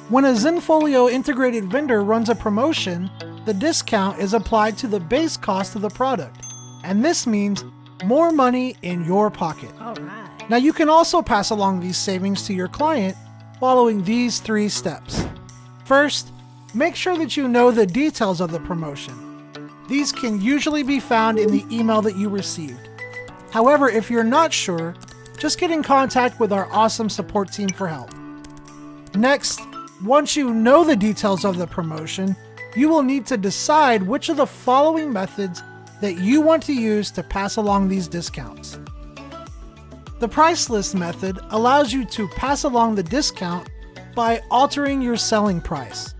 When a Zenfolio integrated vendor runs a promotion, the discount is applied to the base cost of the product, and this means more money in your pocket. All right. Now you can also pass along these savings to your client following these 3 steps. First, make sure that you know the details of the promotion. These can usually be found in the email that you received. However, if you're not sure, just get in contact with our awesome support team for help. Next, once you know the details of the promotion, you will need to decide which of the following methods that you want to use to pass along these discounts. The price list method allows you to pass along the discount by altering your selling price.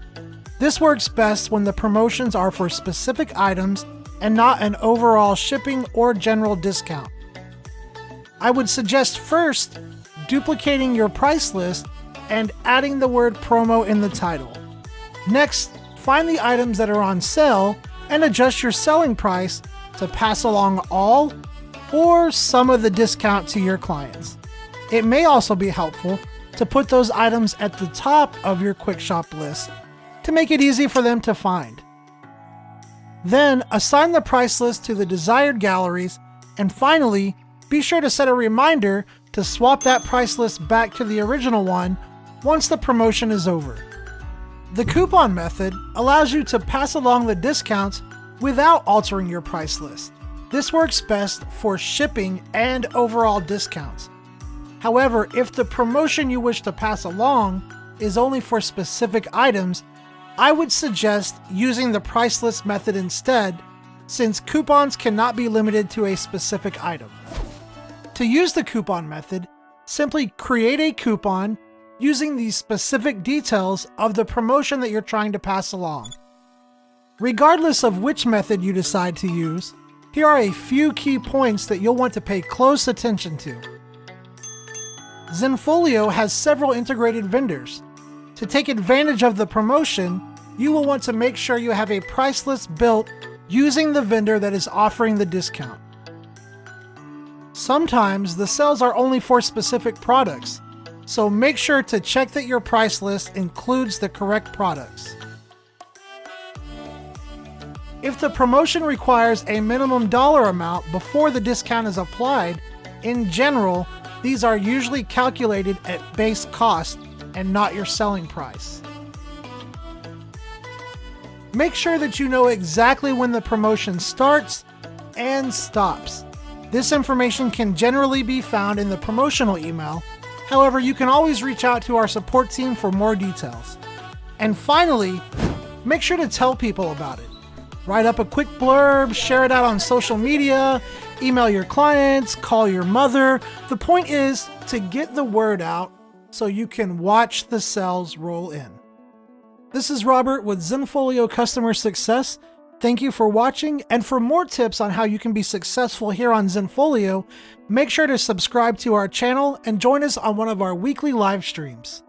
This works best when the promotions are for specific items and not an overall shipping or general discount. I would suggest first duplicating your price list and adding the word promo in the title. Next, find the items that are on sale and adjust your selling price to pass along all or some of the discount to your clients. It may also be helpful to put those items at the top of your quick shop list to make it easy for them to find. Then assign the price list to the desired galleries, and finally, be sure to set a reminder to swap that price list back to the original one once the promotion is over. The coupon method allows you to pass along the discounts without altering your price list. This works best for shipping and overall discounts. However, if the promotion you wish to pass along is only for specific items, I would suggest using the price list method instead, since coupons cannot be limited to a specific item. To use the coupon method, simply create a coupon using the specific details of the promotion that you're trying to pass along. Regardless of which method you decide to use, here are a few key points that you'll want to pay close attention to. Zenfolio has several integrated vendors. To take advantage of the promotion, you will want to make sure you have a price list built using the vendor that is offering the discount. Sometimes the sales are only for specific products, so make sure to check that your price list includes the correct products. If the promotion requires a minimum dollar amount before the discount is applied, in general, these are usually calculated at base cost and not your selling price. Make sure that you know exactly when the promotion starts and stops. This information can generally be found in the promotional email. However, you can always reach out to our support team for more details. And finally, make sure to tell people about it. Write up a quick blurb, share it out on social media, email your clients, call your mother. The point is to get the word out so you can watch the sales roll in. This is Robert with Zenfolio Customer Success. Thank you for watching, and for more tips on how you can be successful here on Zenfolio, make sure to subscribe to our channel and join us on one of our weekly live streams.